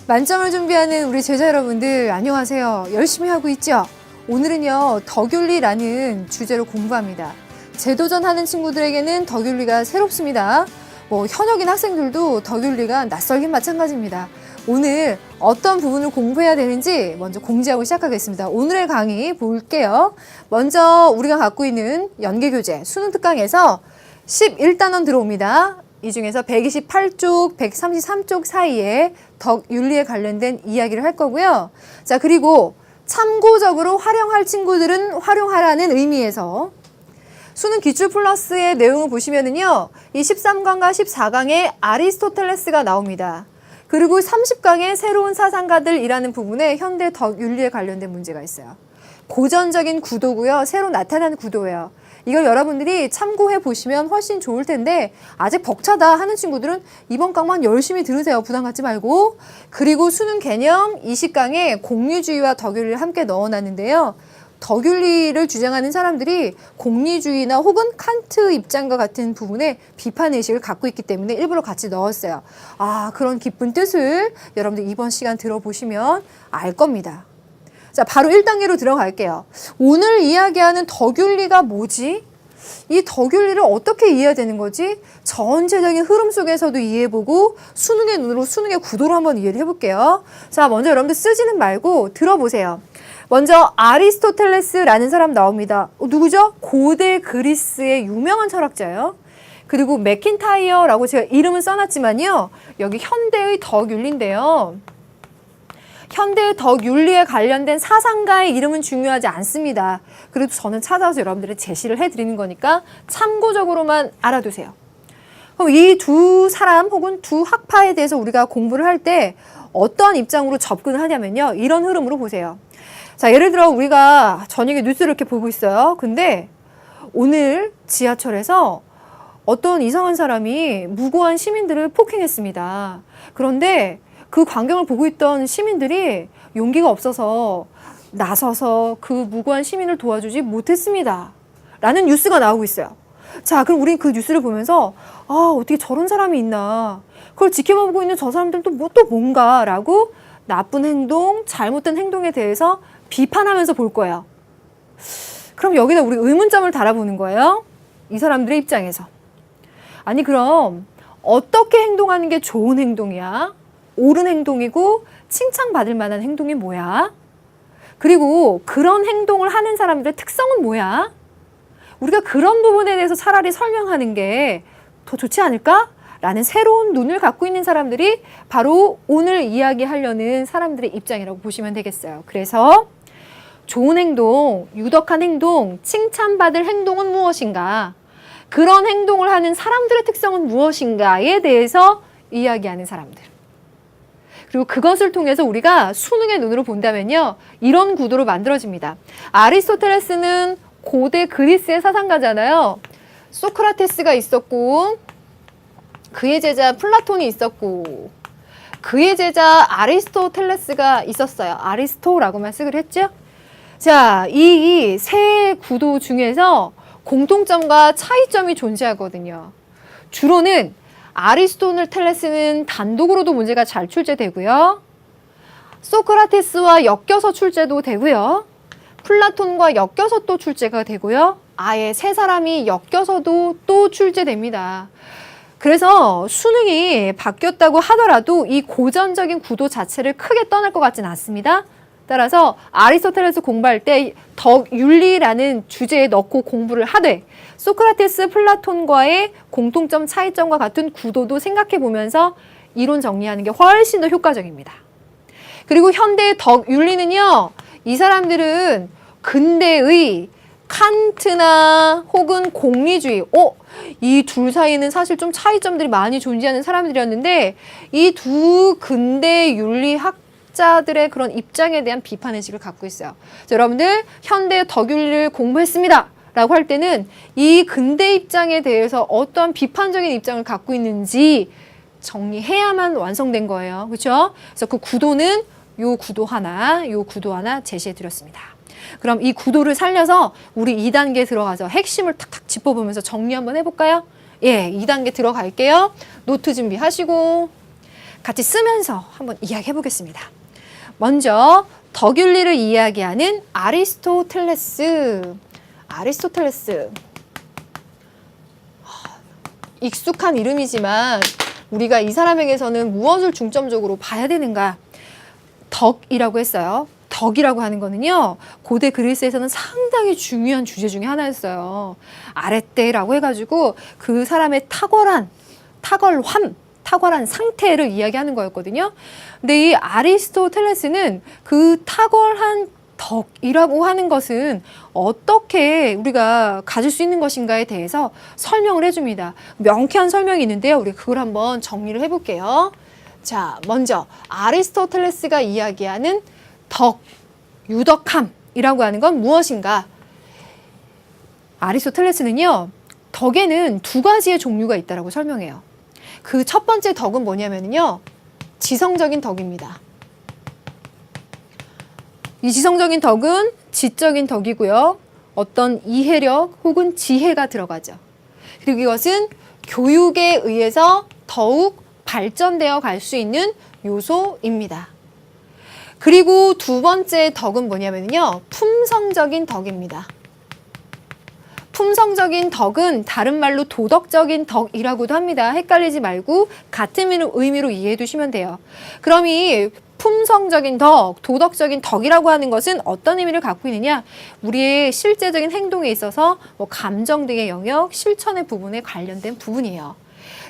만점을 준비하는 우리 제자 여러분들 안녕하세요. 열심히 하고 있죠? 오늘은요 덕윤리라는 주제로 공부합니다. 재도전하는 친구들에게는 덕윤리가 새롭습니다. 현역인 학생들도 덕윤리가 낯설긴 마찬가지입니다. 오늘 어떤 부분을 공부해야 되는지 먼저 공지하고 시작하겠습니다. 오늘의 강의 볼게요. 먼저 우리가 갖고 있는 연계교재 수능 특강에서 11단원 들어옵니다. 이 중에서 128쪽, 133쪽 사이에 덕윤리에 관련된 이야기를 할 거고요. 자, 그리고 참고적으로 활용할 친구들은 활용하라는 의미에서 수능 기출 플러스의 내용을 보시면은요, 이 13강과 14강에 아리스토텔레스가 나옵니다. 그리고 30강에 새로운 사상가들이라는 부분에 현대 덕윤리에 관련된 문제가 있어요. 고전적인 구도고요. 새로 나타난 구도예요. 이걸 여러분들이 참고해 보시면 훨씬 좋을 텐데 아직 벅차다 하는 친구들은 이번 강만 열심히 들으세요. 부담 갖지 말고. 그리고 수능 개념 20강에 공리주의와 덕윤리를 함께 넣어놨는데요. 덕윤리를 주장하는 사람들이 공리주의나 혹은 칸트 입장과 같은 부분에 비판의식을 갖고 있기 때문에 일부러 같이 넣었어요. 그런 깊은 뜻을 여러분들 이번 시간 들어보시면 알 겁니다. 자, 바로 1단계로 들어갈게요. 오늘 이야기하는 덕윤리가 뭐지? 이 덕윤리를 어떻게 이해해야 되는 거지? 전체적인 흐름 속에서도 이해해보고 수능의 눈으로 수능의 구도로 한번 이해를 해볼게요. 자, 먼저 여러분들 쓰지는 말고 들어보세요. 먼저 아리스토텔레스라는 사람 나옵니다. 누구죠? 고대 그리스의 유명한 철학자예요. 그리고 맥킨타이어라고 제가 이름은 써놨지만요. 여기 현대의 덕윤리인데요. 현대의 덕윤리에 관련된 사상가의 이름은 중요하지 않습니다. 그래도 저는 찾아서 여러분들의 제시를 해드리는 거니까 참고적으로만 알아두세요. 그럼 이 두 사람 혹은 두 학파에 대해서 우리가 공부를 할 때 어떤 입장으로 접근을 하냐면요. 이런 흐름으로 보세요. 자, 예를 들어 우리가 저녁에 뉴스를 이렇게 보고 있어요. 근데 오늘 지하철에서 어떤 이상한 사람이 무고한 시민들을 폭행했습니다. 그런데 그 광경을 보고 있던 시민들이 용기가 없어서 나서서 그 무고한 시민을 도와주지 못했습니다. 라는 뉴스가 나오고 있어요. 자, 그럼 우린 그 뉴스를 보면서 어떻게 저런 사람이 있나. 그걸 지켜보고 있는 저 사람들은 또 뭔가라고 나쁜 행동, 잘못된 행동에 대해서 비판하면서 볼 거예요. 그럼 여기다 우리 의문점을 달아보는 거예요. 이 사람들의 입장에서. 아니, 그럼 어떻게 행동하는 게 좋은 행동이야? 옳은 행동이고 칭찬받을 만한 행동이 뭐야? 그리고 그런 행동을 하는 사람들의 특성은 뭐야? 우리가 그런 부분에 대해서 차라리 설명하는 게 더 좋지 않을까? 라는 새로운 눈을 갖고 있는 사람들이 바로 오늘 이야기하려는 사람들의 입장이라고 보시면 되겠어요. 그래서 좋은 행동, 유덕한 행동, 칭찬받을 행동은 무엇인가? 그런 행동을 하는 사람들의 특성은 무엇인가에 대해서 이야기하는 사람들. 그리고 그것을 통해서 우리가 수능의 눈으로 본다면요. 이런 구도로 만들어집니다. 아리스토텔레스는 고대 그리스의 사상가잖아요. 소크라테스가 있었고 그의 제자 플라톤이 있었고 그의 제자 아리스토텔레스가 있었어요. 아리스토라고만 쓰기로 했죠. 자, 이 세 구도 중에서 공통점과 차이점이 존재하거든요. 주로는 아리스토텔레스는 단독으로도 문제가 잘 출제되고요. 소크라테스와 엮여서 출제도 되고요. 플라톤과 엮여서 또 출제가 되고요. 아예 세 사람이 엮여서도 또 출제됩니다. 그래서 수능이 바뀌었다고 하더라도 이 고전적인 구도 자체를 크게 떠날 것 같지는 않습니다. 따라서 아리스토텔레스 공부할 때 덕윤리라는 주제에 넣고 공부를 하되 소크라테스, 플라톤과의 공통점, 차이점과 같은 구도도 생각해 보면서 이론 정리하는 게 훨씬 더 효과적입니다. 그리고 현대의 덕윤리는요. 이 사람들은 근대의 칸트나 혹은 공리주의, 이 둘 사이에는 사실 좀 차이점들이 많이 존재하는 사람들이었는데 이 두 근대 윤리학자들의 그런 입장에 대한 비판의식을 갖고 있어요. 자, 여러분들 현대 덕윤리를 공부했습니다 라고 할 때는 이 근대 입장에 대해서 어떠한 비판적인 입장을 갖고 있는지 정리해야만 완성된 거예요. 그렇죠? 그래서 그 구도는 요 구도 하나 제시해 드렸습니다. 그럼 이 구도를 살려서 우리 2단계 들어가서 핵심을 탁탁 짚어보면서 정리 한번 해볼까요? 예, 2단계 들어갈게요. 노트 준비하시고 같이 쓰면서 한번 이야기해 보겠습니다. 먼저 덕윤리를 이야기하는 아리스토텔레스. 익숙한 이름이지만 우리가 이 사람에게서는 무엇을 중점적으로 봐야 되는가? 덕이라고 했어요. 덕이라고 하는 거는요, 고대 그리스에서는 상당히 중요한 주제 중에 하나였어요. 아레떼라고 해가지고 그 사람의 탁월한 상태를 이야기하는 거였거든요. 근데 이 아리스토텔레스는 그 탁월한 덕이라고 하는 것은 어떻게 우리가 가질 수 있는 것인가에 대해서 설명을 해줍니다. 명쾌한 설명이 있는데요. 우리 그걸 한번 정리를 해볼게요. 자, 먼저 아리스토텔레스가 이야기하는 유덕함이라고 하는 건 무엇인가? 아리스토텔레스는요, 덕에는 두 가지의 종류가 있다고 설명해요. 그 첫 번째 덕은 뭐냐면요, 지성적인 덕입니다. 이 지성적인 덕은 지적인 덕이고요. 어떤 이해력 혹은 지혜가 들어가죠. 그리고 이것은 교육에 의해서 더욱 발전되어 갈 수 있는 요소입니다. 그리고 두 번째 덕은 뭐냐면요, 품성적인 덕입니다. 품성적인 덕은 다른 말로 도덕적인 덕이라고도 합니다. 헷갈리지 말고 같은 의미로 이해해 두시면 돼요. 그럼 이 품성적인 덕, 도덕적인 덕이라고 하는 것은 어떤 의미를 갖고 있느냐? 우리의 실제적인 행동에 있어서 감정 등의 영역, 실천의 부분에 관련된 부분이에요.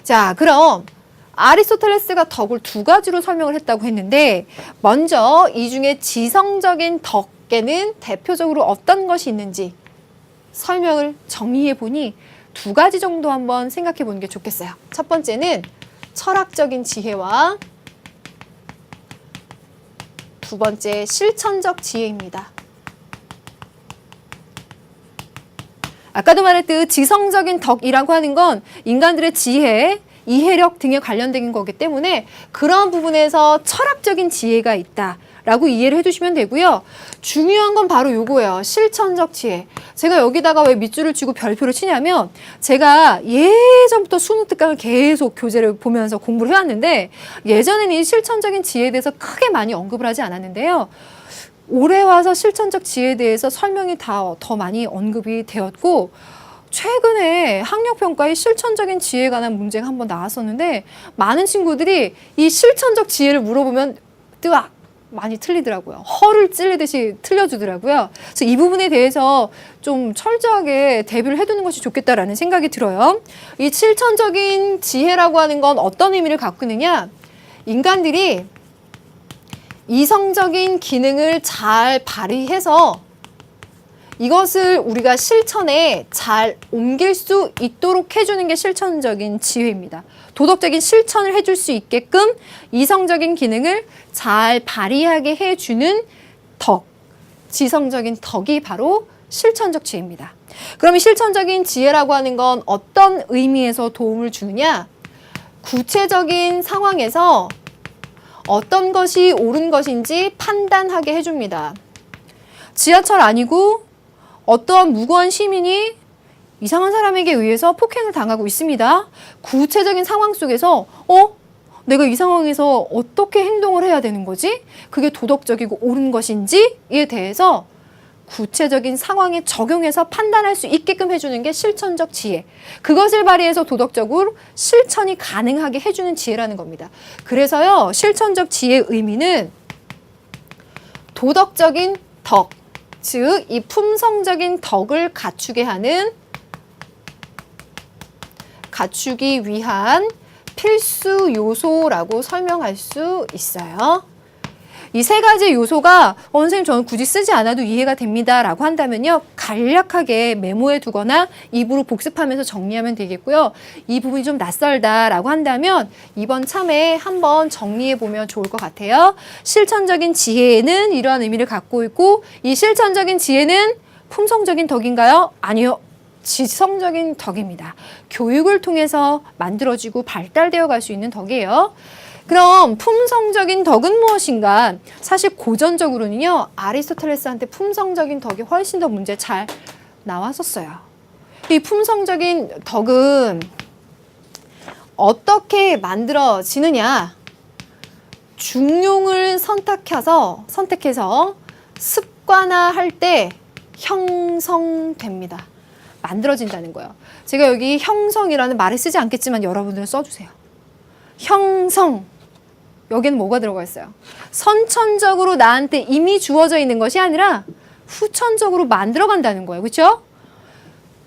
자, 그럼 아리스토텔레스가 덕을 두 가지로 설명을 했다고 했는데, 먼저 이 중에 지성적인 덕에는 대표적으로 어떤 것이 있는지 설명을 정리해 보니 두 가지 정도 한번 생각해 보는 게 좋겠어요. 첫 번째는 철학적인 지혜와 두 번째 실천적 지혜입니다. 아까도 말했듯 지성적인 덕이라고 하는 건 인간들의 지혜, 이해력 등에 관련된 거기 때문에 그런 부분에서 철학적인 지혜가 있다라고 이해를 해두시면 되고요. 중요한 건 바로 요거예요. 실천적 지혜. 제가 여기다가 왜 밑줄을 치고 별표를 치냐면, 제가 예전부터 수능 특강을 계속 교재를 보면서 공부를 해왔는데, 예전에는 이 실천적인 지혜에 대해서 크게 많이 언급을 하지 않았는데요. 올해 와서 실천적 지혜에 대해서 설명이 더 많이 언급이 되었고, 최근에 학력평가에 실천적인 지혜에 관한 문제가 한번 나왔었는데, 많은 친구들이 이 실천적 지혜를 물어보면 뜨악! 많이 틀리더라고요. 허를 찔리듯이 틀려주더라고요. 그래서 이 부분에 대해서 좀 철저하게 대비를 해두는 것이 좋겠다라는 생각이 들어요. 이 실천적인 지혜라고 하는 건 어떤 의미를 갖고 있느냐? 인간들이 이성적인 기능을 잘 발휘해서 이것을 우리가 실천에 잘 옮길 수 있도록 해주는 게 실천적인 지혜입니다. 도덕적인 실천을 해줄 수 있게끔 이성적인 기능을 잘 발휘하게 해주는 덕, 지성적인 덕이 바로 실천적 지혜입니다. 그럼 이 실천적인 지혜라고 하는 건 어떤 의미에서 도움을 주느냐? 구체적인 상황에서 어떤 것이 옳은 것인지 판단하게 해줍니다. 지하철 아니고 어떠한 무고한 시민이 이상한 사람에게 의해서 폭행을 당하고 있습니다. 구체적인 상황 속에서 내가 이 상황에서 어떻게 행동을 해야 되는 거지? 그게 도덕적이고 옳은 것인지에 대해서 구체적인 상황에 적용해서 판단할 수 있게끔 해주는 게 실천적 지혜. 그것을 발휘해서 도덕적으로 실천이 가능하게 해주는 지혜라는 겁니다. 그래서요, 실천적 지혜의 의미는 도덕적인 덕, 즉 이 품성적인 덕을 갖추기 위한 필수 요소라고 설명할 수 있어요. 이 세 가지 요소가 선생님 저는 굳이 쓰지 않아도 이해가 됩니다 라고 한다면요, 간략하게 메모해 두거나 입으로 복습하면서 정리하면 되겠고요. 이 부분이 좀 낯설다 라고 한다면 이번 참에 한번 정리해 보면 좋을 것 같아요. 실천적인 지혜는 이러한 의미를 갖고 있고, 이 실천적인 지혜는 품성적인 덕인가요? 아니요. 지성적인 덕입니다. 교육을 통해서 만들어지고 발달되어 갈 수 있는 덕이에요. 그럼 품성적인 덕은 무엇인가? 사실 고전적으로는요, 아리스토텔레스한테 품성적인 덕이 훨씬 더 문제 잘 나왔었어요. 이 품성적인 덕은 어떻게 만들어지느냐? 중용을 선택해서 습관화할 때 형성됩니다. 만들어진다는 거예요. 제가 여기 형성이라는 말을 쓰지 않겠지만 여러분들은 써주세요. 형성. 여기는 뭐가 들어가 있어요? 선천적으로 나한테 이미 주어져 있는 것이 아니라 후천적으로 만들어간다는 거예요. 그렇죠?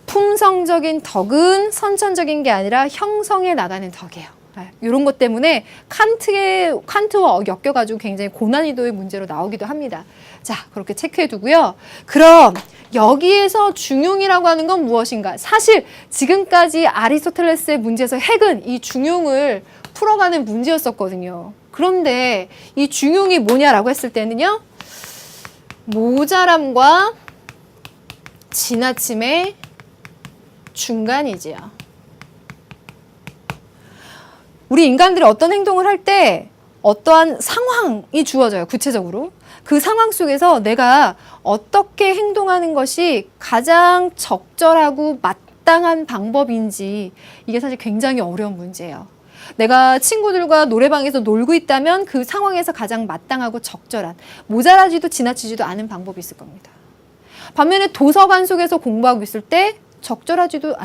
품성적인 덕은 선천적인 게 아니라 형성해 나가는 덕이에요. 이런 것 때문에 칸트와 엮여가지고 굉장히 고난이도의 문제로 나오기도 합니다. 자, 그렇게 체크해 두고요. 그럼 여기에서 중용이라고 하는 건 무엇인가? 사실 지금까지 아리스토텔레스의 문제에서 핵은 이 중용을 풀어가는 문제였었거든요. 그런데 이 중용이 뭐냐라고 했을 때는요. 모자람과 지나침의 중간이지요. 우리 인간들이 어떤 행동을 할 때 어떠한 상황이 주어져요. 구체적으로. 그 상황 속에서 내가 어떻게 행동하는 것이 가장 적절하고 마땅한 방법인지 이게 사실 굉장히 어려운 문제예요. 내가 친구들과 노래방에서 놀고 있다면 그 상황에서 가장 마땅하고 적절한, 모자라지도 지나치지도 않은 방법이 있을 겁니다. 반면에 도서관 속에서 공부하고 있을 때 적절하지도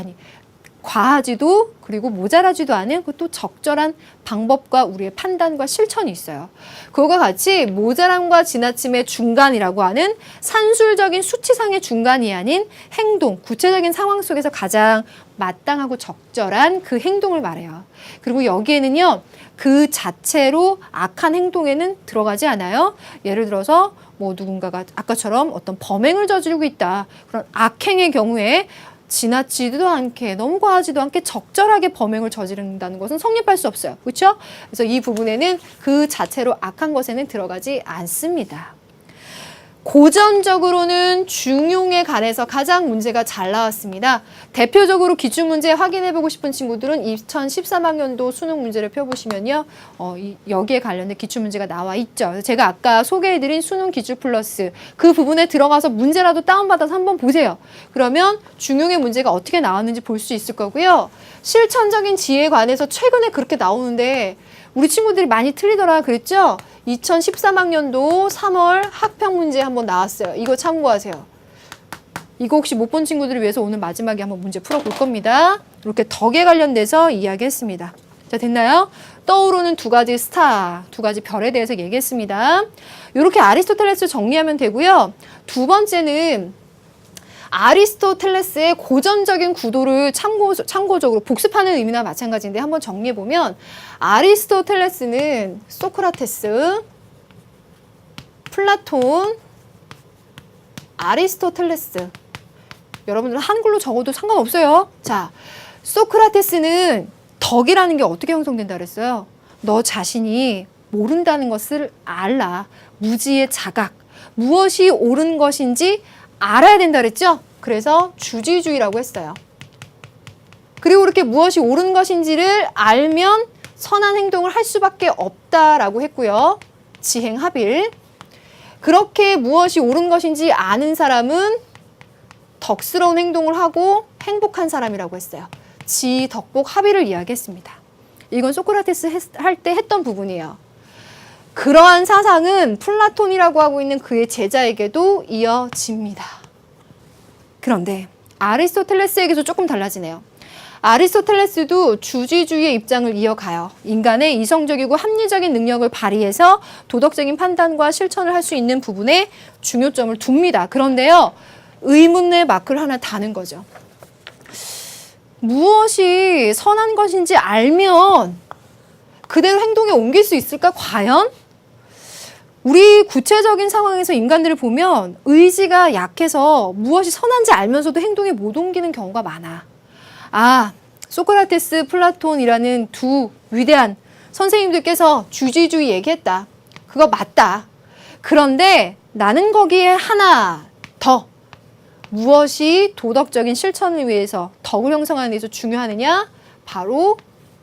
과하지도 그리고 모자라지도 않은 그것도 적절한 방법과 우리의 판단과 실천이 있어요. 그거와 같이 모자람과 지나침의 중간이라고 하는 산술적인 수치상의 중간이 아닌 행동, 구체적인 상황 속에서 가장 마땅하고 적절한 그 행동을 말해요. 그리고 여기에는요, 그 자체로 악한 행동에는 들어가지 않아요. 예를 들어서 뭐 누군가가 아까처럼 어떤 범행을 저지르고 있다. 그런 악행의 경우에 지나치지도 않게 너무 과하지도 않게 적절하게 범행을 저지른다는 것은 성립할 수 없어요. 그렇죠? 그래서 이 부분에는 그 자체로 악한 것에는 들어가지 않습니다. 고전적으로는 중용에 관해서 가장 문제가 잘 나왔습니다. 대표적으로 기출문제 확인해보고 싶은 친구들은 2013학년도 수능 문제를 펴보시면요. 여기에 관련된 기출문제가 나와 있죠. 그래서 제가 아까 소개해드린 수능 기출 플러스 그 부분에 들어가서 문제라도 다운받아서 한번 보세요. 그러면 중용의 문제가 어떻게 나왔는지 볼 수 있을 거고요. 실천적인 지혜에 관해서 최근에 그렇게 나오는데 우리 친구들이 많이 틀리더라 그랬죠? 2013학년도 3월 학평 문제 한번 나왔어요. 이거 참고하세요. 이거 혹시 못 본 친구들을 위해서 오늘 마지막에 한번 문제 풀어볼 겁니다. 이렇게 덕에 관련돼서 이야기했습니다. 자, 됐나요? 떠오르는 두 가지 스타, 두 가지 별에 대해서 얘기했습니다. 이렇게 아리스토텔레스 정리하면 되고요. 두 번째는 아리스토텔레스의 고전적인 구도를 참고적으로 복습하는 의미나 마찬가지인데 한번 정리해보면 아리스토텔레스는 소크라테스, 플라톤, 아리스토텔레스. 여러분들은 한글로 적어도 상관없어요. 자, 소크라테스는 덕이라는 게 어떻게 형성된다 그랬어요? 너 자신이 모른다는 것을 알라. 무지의 자각. 무엇이 옳은 것인지 알아야 된다 그랬죠? 그래서 주지주의라고 했어요. 그리고 이렇게 무엇이 옳은 것인지를 알면 선한 행동을 할 수밖에 없다라고 했고요. 지행합일. 그렇게 무엇이 옳은 것인지 아는 사람은 덕스러운 행동을 하고 행복한 사람이라고 했어요. 지덕복 합일을 이야기했습니다. 이건 소크라테스 할 때 했던 부분이에요. 그러한 사상은 플라톤이라고 하고 있는 그의 제자에게도 이어집니다. 그런데 아리스토텔레스에게도 조금 달라지네요. 아리스토텔레스도 주지주의의 입장을 이어가요. 인간의 이성적이고 합리적인 능력을 발휘해서 도덕적인 판단과 실천을 할 수 있는 부분에 중요점을 둡니다. 그런데요, 의문의 마크를 하나 다는 거죠. 무엇이 선한 것인지 알면 그대로 행동에 옮길 수 있을까? 과연? 우리 구체적인 상황에서 인간들을 보면 의지가 약해서 무엇이 선한지 알면서도 행동에 못 옮기는 경우가 많아. 아, 소크라테스, 플라톤이라는 두 위대한 선생님들께서 주지주의 얘기했다. 그거 맞다. 그런데 나는 거기에 하나 더 무엇이 도덕적인 실천을 위해서 덕을 형성하는 데서 중요하느냐? 바로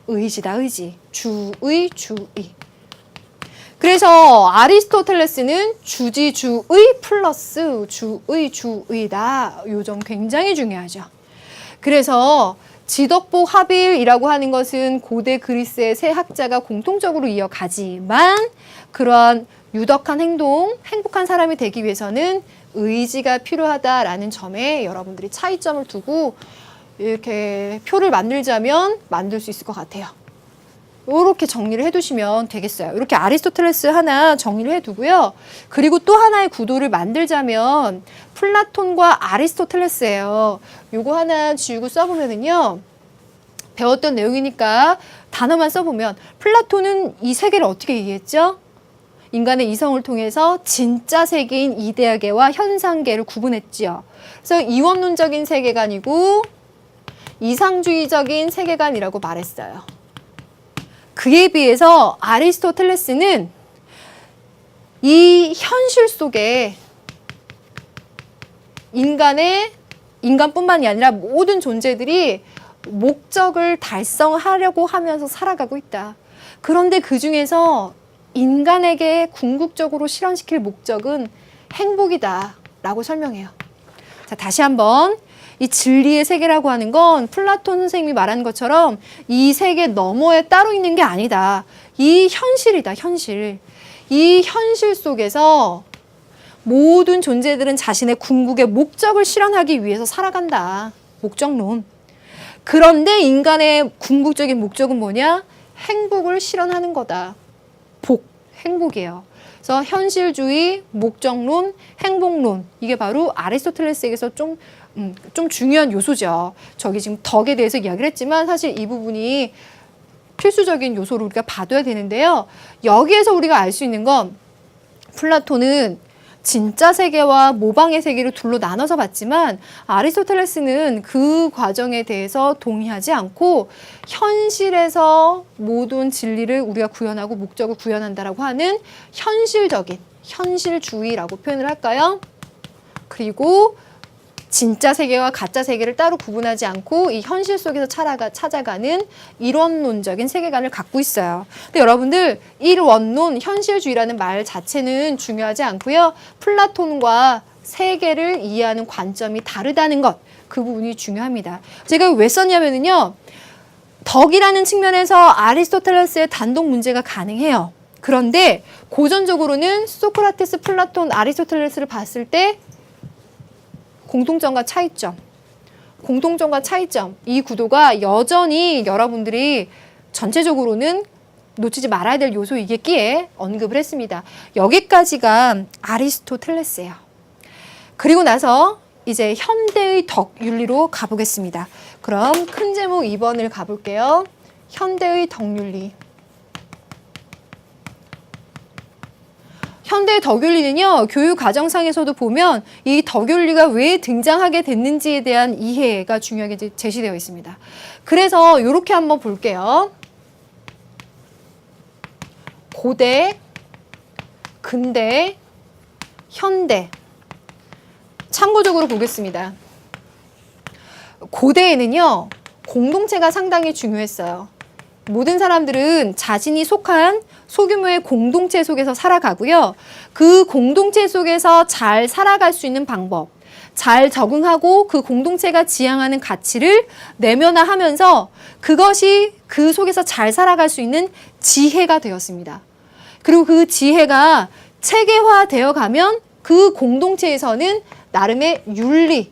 의지다, 의지. 주의. 그래서 아리스토텔레스는 주지주의 플러스 주의다. 요 점 굉장히 중요하죠. 그래서 지덕복 합일이라고 하는 것은 고대 그리스의 세 학자가 공통적으로 이어가지만 그러한 유덕한 행동, 행복한 사람이 되기 위해서는 의지가 필요하다라는 점에 여러분들이 차이점을 두고 이렇게 표를 만들자면 만들 수 있을 것 같아요. 이렇게 정리를 해두시면 되겠어요. 이렇게 아리스토텔레스 하나 정리를 해두고요. 그리고 또 하나의 구도를 만들자면 플라톤과 아리스토텔레스예요. 요거 하나 지우고 써보면은요. 배웠던 내용이니까 단어만 써보면 플라톤은 이 세계를 어떻게 얘기했죠? 인간의 이성을 통해서 진짜 세계인 이데아계와 현상계를 구분했지요. 그래서 이원론적인 세계관이고 이상주의적인 세계관이라고 말했어요. 그에 비해서 아리스토텔레스는 이 현실 속에 인간뿐만이 아니라 모든 존재들이 목적을 달성하려고 하면서 살아가고 있다. 그런데 그 중에서 인간에게 궁극적으로 실현시킬 목적은 행복이다 라고 설명해요. 자, 다시 한번 이 진리의 세계라고 하는 건 플라톤 선생님이 말한 것처럼 이 세계 너머에 따로 있는 게 아니다. 이 현실이다, 현실. 이 현실 속에서 모든 존재들은 자신의 궁극의 목적을 실현하기 위해서 살아간다. 목적론. 그런데 인간의 궁극적인 목적은 뭐냐? 행복을 실현하는 거다. 행복이에요. 그래서 현실주의, 목적론, 행복론. 이게 바로 아리스토텔레스에게서 좀 중요한 요소죠. 저기 지금 덕에 대해서 이야기를 했지만 사실 이 부분이 필수적인 요소로 우리가 봐둬야 되는데요. 여기에서 우리가 알 수 있는 건 플라톤은 진짜 세계와 모방의 세계를 둘로 나눠서 봤지만 아리스토텔레스는 그 과정에 대해서 동의하지 않고 현실에서 모든 진리를 우리가 구현하고 목적을 구현한다라고 하는 현실적인 현실주의라고 표현을 할까요? 그리고 진짜 세계와 가짜 세계를 따로 구분하지 않고 이 현실 속에서 찾아가는 일원론적인 세계관을 갖고 있어요. 근데 여러분들 일원론, 현실주의라는 말 자체는 중요하지 않고요. 플라톤과 세계를 이해하는 관점이 다르다는 것, 그 부분이 중요합니다. 제가 왜 썼냐면요. 덕이라는 측면에서 아리스토텔레스의 단독 문제가 가능해요. 그런데 고전적으로는 소크라테스, 플라톤, 아리스토텔레스를 봤을 때 공통점과 차이점, 이 구도가 여전히 여러분들이 전체적으로는 놓치지 말아야 될 요소이겠기에 언급을 했습니다. 여기까지가 아리스토텔레스예요. 그리고 나서 이제 현대의 덕윤리로 가보겠습니다. 그럼 큰 제목 2번을 가볼게요. 현대의 덕윤리. 현대의 덕윤리는요, 교육 과정상에서도 보면 이 덕윤리가 왜 등장하게 됐는지에 대한 이해가 중요하게 제시되어 있습니다. 그래서 이렇게 한번 볼게요. 고대, 근대, 현대. 참고적으로 보겠습니다. 고대에는요, 공동체가 상당히 중요했어요. 모든 사람들은 자신이 속한 소규모의 공동체 속에서 살아가고요. 그 공동체 속에서 잘 살아갈 수 있는 방법, 잘 적응하고 그 공동체가 지향하는 가치를 내면화하면서 그것이 그 속에서 잘 살아갈 수 있는 지혜가 되었습니다. 그리고 그 지혜가 체계화되어 가면 그 공동체에서는 나름의 윤리,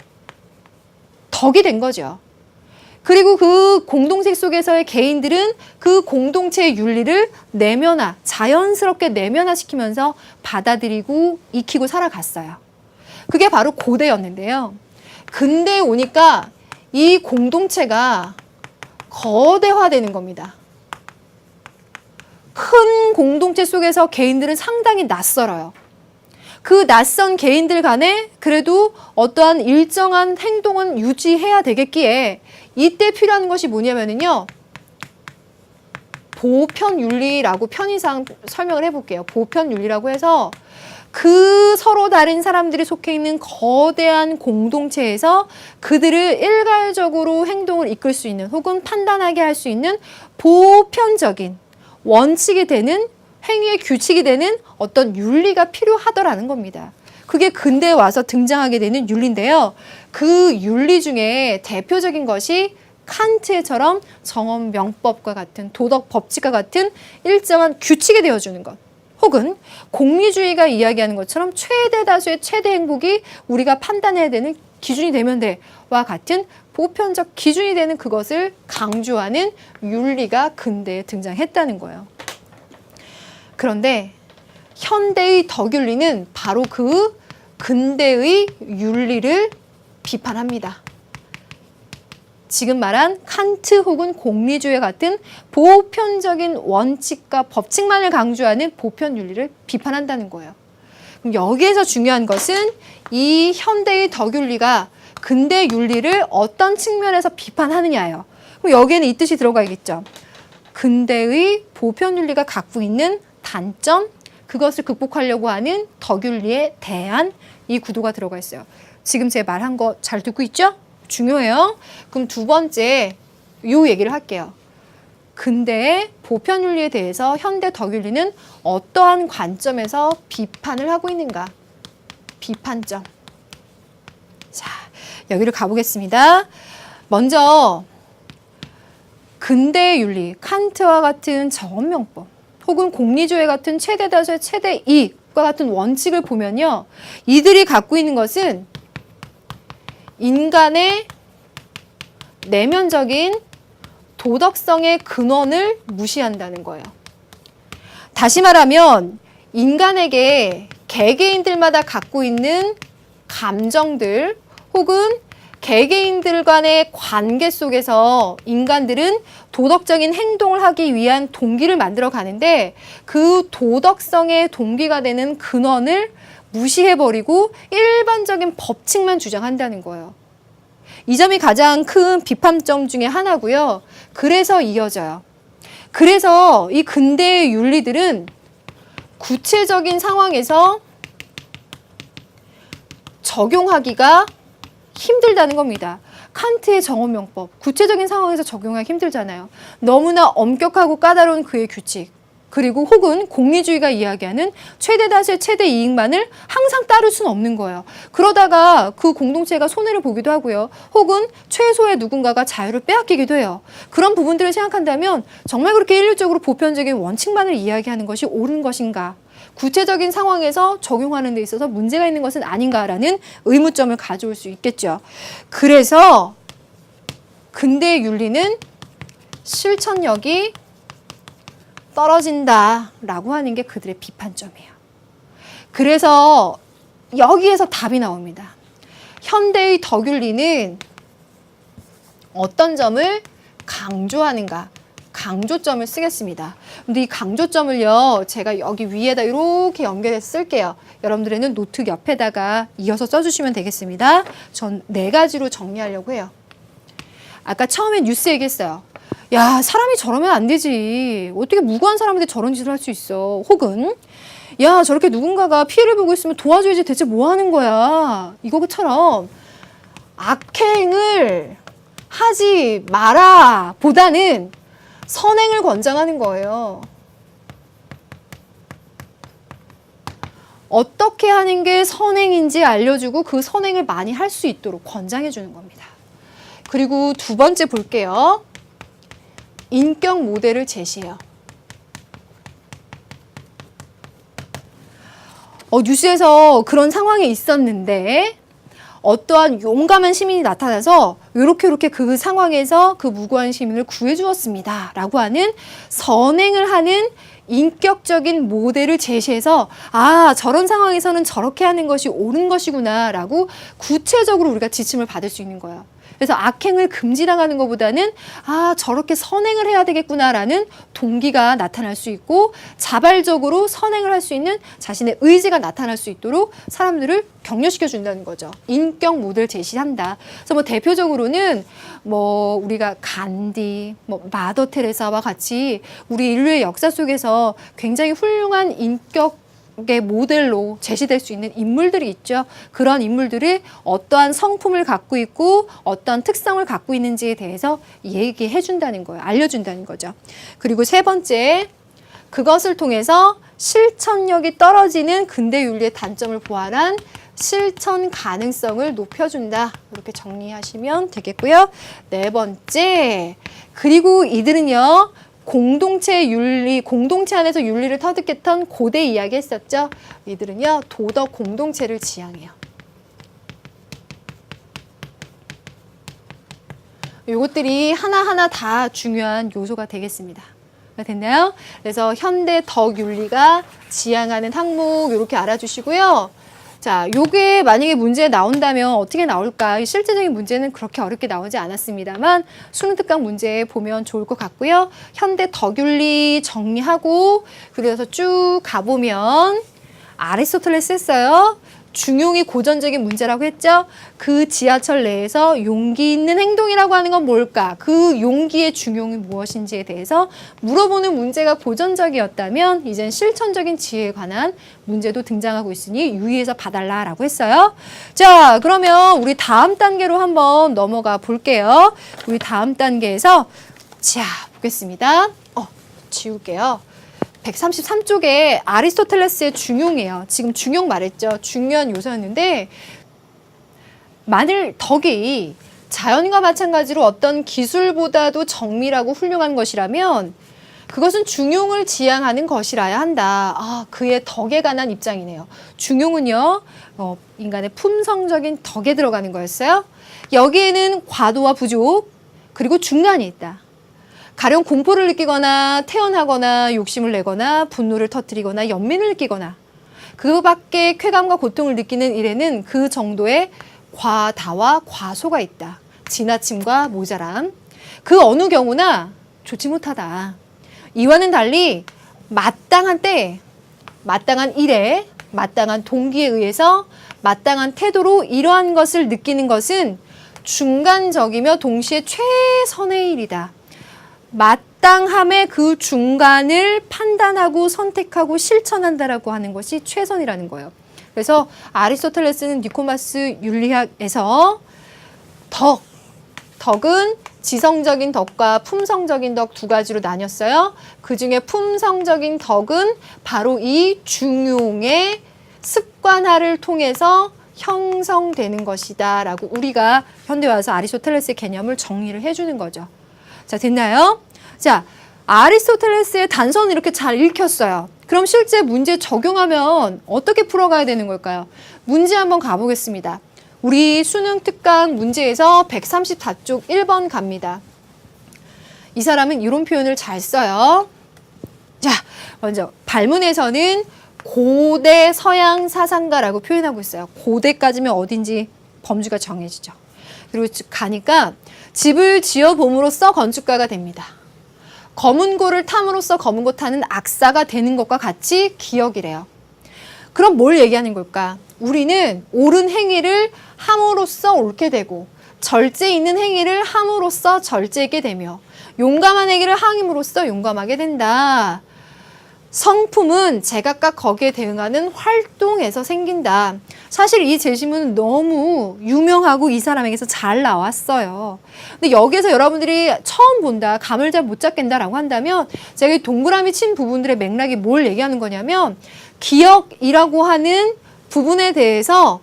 덕이 된 거죠. 그리고 그 공동체 속에서의 개인들은 그 공동체의 윤리를 자연스럽게 내면화시키면서 받아들이고 익히고 살아갔어요. 그게 바로 고대였는데요. 근대에 오니까 이 공동체가 거대화되는 겁니다. 큰 공동체 속에서 개인들은 상당히 낯설어요. 그 낯선 개인들 간에 그래도 어떠한 일정한 행동은 유지해야 되겠기에 이때 필요한 것이 뭐냐면요. 보편윤리라고 편의상 설명을 해볼게요. 보편윤리라고 해서 그 서로 다른 사람들이 속해 있는 거대한 공동체에서 그들을 일괄적으로 행동을 이끌 수 있는 혹은 판단하게 할 수 있는 보편적인 원칙이 되는 행위의 규칙이 되는 어떤 윤리가 필요하더라는 겁니다. 그게 근대에 와서 등장하게 되는 윤리인데요. 그 윤리 중에 대표적인 것이 칸트처럼 정언 명법과 같은 도덕 법칙과 같은 일정한 규칙이 되어주는 것. 혹은 공리주의가 이야기하는 것처럼 최대 다수의 최대 행복이 우리가 판단해야 되는 기준이 되면 돼와 같은 보편적 기준이 되는 그것을 강조하는 윤리가 근대에 등장했다는 거예요. 그런데 현대의 덕윤리는 바로 그 근대의 윤리를 비판합니다. 지금 말한 칸트 혹은 공리주의 같은 보편적인 원칙과 법칙만을 강조하는 보편 윤리를 비판한다는 거예요. 그럼 여기에서 중요한 것은 이 현대의 덕윤리가 근대 윤리를 어떤 측면에서 비판하느냐예요. 그럼 여기에는 이 뜻이 들어가 있겠죠. 근대의 보편 윤리가 갖고 있는 단점, 그것을 극복하려고 하는 덕윤리에 대한 이 구도가 들어가 있어요. 지금 제 말한 거 잘 듣고 있죠? 중요해요. 그럼 두 번째 이 얘기를 할게요. 근대의 보편 윤리에 대해서 현대 덕윤리는 어떠한 관점에서 비판을 하고 있는가? 비판점. 자, 여기를 가보겠습니다. 먼저 근대의 윤리, 칸트와 같은 정언명법 혹은 공리주의 같은 최대 다수의 최대 이익과 같은 원칙을 보면요. 이들이 갖고 있는 것은 인간의 내면적인 도덕성의 근원을 무시한다는 거예요. 다시 말하면 인간에게 개개인들마다 갖고 있는 감정들 혹은 개개인들 간의 관계 속에서 인간들은 도덕적인 행동을 하기 위한 동기를 만들어 가는데 그 도덕성의 동기가 되는 근원을 무시해버리고 일반적인 법칙만 주장한다는 거예요. 이 점이 가장 큰 비판점 중에 하나고요. 그래서 이어져요. 그래서 이 근대의 윤리들은 구체적인 상황에서 적용하기가 힘들다는 겁니다. 칸트의 정언명법, 구체적인 상황에서 적용하기 힘들잖아요. 너무나 엄격하고 까다로운 그의 규칙, 그리고 혹은 공리주의가 이야기하는 최대 다수의 최대 이익만을 항상 따를 수는 없는 거예요. 그러다가 그 공동체가 손해를 보기도 하고요. 혹은 최소의 누군가가 자유를 빼앗기기도 해요. 그런 부분들을 생각한다면 정말 그렇게 일률적으로 보편적인 원칙만을 이야기하는 것이 옳은 것인가? 구체적인 상황에서 적용하는 데 있어서 문제가 있는 것은 아닌가라는 의문점을 가져올 수 있겠죠. 그래서 근대의 윤리는 실천력이 떨어진다라고 하는 게 그들의 비판점이에요. 그래서 여기에서 답이 나옵니다. 현대의 덕윤리는 어떤 점을 강조하는가? 강조점을 쓰겠습니다. 근데 이 강조점을요, 제가 여기 위에다 이렇게 연결해서 쓸게요. 여러분들은 노트 옆에다가 이어서 써주시면 되겠습니다. 전 4가지로 정리하려고 해요. 아까 처음에 뉴스 얘기했어요. 야, 사람이 저러면 안 되지. 어떻게 무고한 사람한테 저런 짓을 할 수 있어. 혹은 야, 저렇게 누군가가 피해를 보고 있으면 도와줘야지 대체 뭐 하는 거야. 이거처럼 악행을 하지 마라 보다는 선행을 권장하는 거예요. 어떻게 하는 게 선행인지 알려주고 그 선행을 많이 할 수 있도록 권장해 주는 겁니다. 그리고 두 번째 볼게요. 인격 모델을 제시해요. 뉴스에서 그런 상황이 있었는데 어떠한 용감한 시민이 나타나서 이렇게 그 상황에서 그 무고한 시민을 구해 주었습니다. 라고 하는 선행을 하는 인격적인 모델을 제시해서 아, 저런 상황에서는 저렇게 하는 것이 옳은 것이구나 라고 구체적으로 우리가 지침을 받을 수 있는 거예요. 그래서 악행을 금지당하는 것보다는 아, 저렇게 선행을 해야 되겠구나라는 동기가 나타날 수 있고 자발적으로 선행을 할 수 있는 자신의 의지가 나타날 수 있도록 사람들을 격려시켜 준다는 거죠. 인격 모델을 제시한다. 그래서 뭐 대표적으로는 뭐 우리가 간디, 뭐 마더 테레사와 같이 우리 인류의 역사 속에서 굉장히 훌륭한 인격의 모델로 제시될 수 있는 인물들이 있죠. 그런 인물들이 어떠한 성품을 갖고 있고 어떠한 특성을 갖고 있는지에 대해서 얘기해 준다는 거예요. 알려준다는 거죠. 그리고 세 번째, 그것을 통해서 실천력이 떨어지는 근대 윤리의 단점을 보완한 실천 가능성을 높여준다. 이렇게 정리하시면 되겠고요. 네 번째, 그리고 이들은요. 공동체 윤리, 공동체 안에서 윤리를 터득했던 고대 이야기 했었죠. 이들은요. 도덕 공동체를 지향해요. 요것들이 하나하나 다 중요한 요소가 되겠습니다. 됐나요? 그래서 현대 덕윤리가 지향하는 항목 이렇게 알아주시고요. 자, 요게 만약에 문제에 나온다면 어떻게 나올까? 실제적인 문제는 그렇게 어렵게 나오지 않았습니다만 수능 특강 문제 보면 좋을 것 같고요. 현대 덕윤리 정리하고 그래서 쭉 가보면 아리스토텔레스 했어요. 중용이 고전적인 문제라고 했죠. 그 지하철 내에서 용기 있는 행동이라고 하는 건 뭘까? 그 용기의 중용이 무엇인지에 대해서 물어보는 문제가 고전적이었다면 이젠 실천적인 지혜에 관한 문제도 등장하고 있으니 유의해서 봐달라라고 했어요. 자, 그러면 우리 다음 단계로 한번 넘어가 볼게요. 우리 다음 단계에서 자, 보겠습니다. 지울게요. 133쪽에 아리스토텔레스의 중용이에요. 지금 중용 말했죠. 중요한 요소였는데 만일 덕이 자연과 마찬가지로 어떤 기술보다도 정밀하고 훌륭한 것이라면 그것은 중용을 지향하는 것이라야 한다. 그의 덕에 관한 입장이네요. 중용은요. 인간의 품성적인 덕에 들어가는 거였어요. 여기에는 과도와 부족 그리고 중간이 있다. 가령 공포를 느끼거나 태연하거나 욕심을 내거나 분노를 터뜨리거나 연민을 느끼거나 그 밖에 쾌감과 고통을 느끼는 일에는 그 정도의 과다와 과소가 있다. 지나침과 모자람. 그 어느 경우나 좋지 못하다. 이와는 달리 마땅한 때, 마땅한 일에, 마땅한 동기에 의해서 마땅한 태도로 이러한 것을 느끼는 것은 중간적이며 동시에 최선의 일이다. 마땅함의 그 중간을 판단하고 선택하고 실천한다라고 하는 것이 최선이라는 거예요. 그래서 아리스토텔레스는 니코마스 윤리학에서 덕은 지성적인 덕과 품성적인 덕 두 가지로 나뉘었어요. 그중에 품성적인 덕은 바로 이 중용의 습관화를 통해서 형성되는 것이다 라고 우리가 현대 와서 아리스토텔레스의 개념을 정리를 해주는 거죠. 자, 됐나요? 자, 아리스토텔레스의 단서는 이렇게 잘 읽혔어요. 그럼 실제 문제 적용하면 어떻게 풀어가야 되는 걸까요? 문제 한번 가보겠습니다. 우리 수능 특강 문제에서 134쪽 1번 갑니다. 이 사람은 이런 표현을 잘 써요. 자, 먼저 발문에서는 고대 서양 사상가라고 표현하고 있어요. 고대까지면 어딘지 범주가 정해지죠. 그리고 가니까 집을 지어봄으로써 건축가가 됩니다. 검은고를 탐으로써 검은고 타는 악사가 되는 것과 같이 기억이래요. 그럼 뭘 얘기하는 걸까? 우리는 옳은 행위를 함으로써 옳게 되고 절제 있는 행위를 함으로써 절제 있게 되며 용감한 행위를 함으로써 용감하게 된다. 성품은 제각각 거기에 대응하는 활동에서 생긴다. 사실 이 제시문은 너무 유명하고 이 사람에게서 잘 나왔어요. 근데 여기에서 여러분들이 처음 본다, 감을 잘 못 잡겠다라고 한다면 제가 이 동그라미 친 부분들의 맥락이 뭘 얘기하는 거냐면 기억이라고 하는 부분에 대해서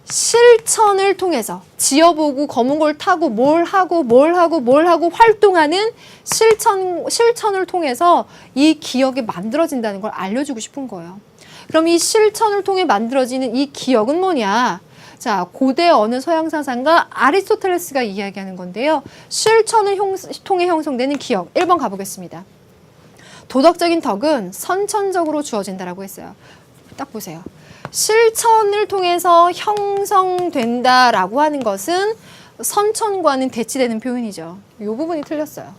실천을 통해서 지어보고 검은 걸 타고 뭘 하고 활동하는 실천을 통해서 이 기억이 만들어진다는 걸 알려주고 싶은 거예요. 그럼 이 실천을 통해 만들어지는 이 기억은 뭐냐? 자, 고대 어느 서양 사상가 아리스토텔레스가 이야기하는 건데요. 실천을 통해 형성되는 기억. 1번 가보겠습니다. 도덕적인 덕은 선천적으로 주어진다라고 했어요. 딱 보세요. 실천을 통해서 형성된다라고 하는 것은 선천과는 대치되는 표현이죠. 이 부분이 틀렸어요.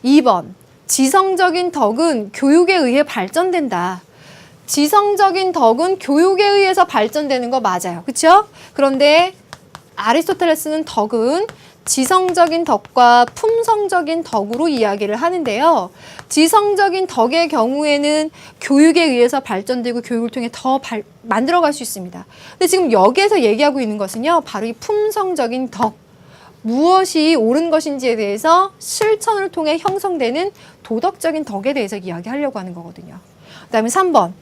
2번, 지성적인 덕은 교육에 의해 발전된다. 지성적인 덕은 교육에 의해서 발전되는 거 맞아요. 그렇죠? 그런데 아리스토텔레스는 덕은 지성적인 덕과 품성적인 덕으로 이야기를 하는데요. 지성적인 덕의 경우에는 교육에 의해서 발전되고 교육을 통해 더 만들어갈 수 있습니다. 근데 지금 여기에서 얘기하고 있는 것은요. 바로 이 품성적인 덕. 무엇이 옳은 것인지에 대해서 실천을 통해 형성되는 도덕적인 덕에 대해서 이야기하려고 하는 거거든요. 그 다음에 3번.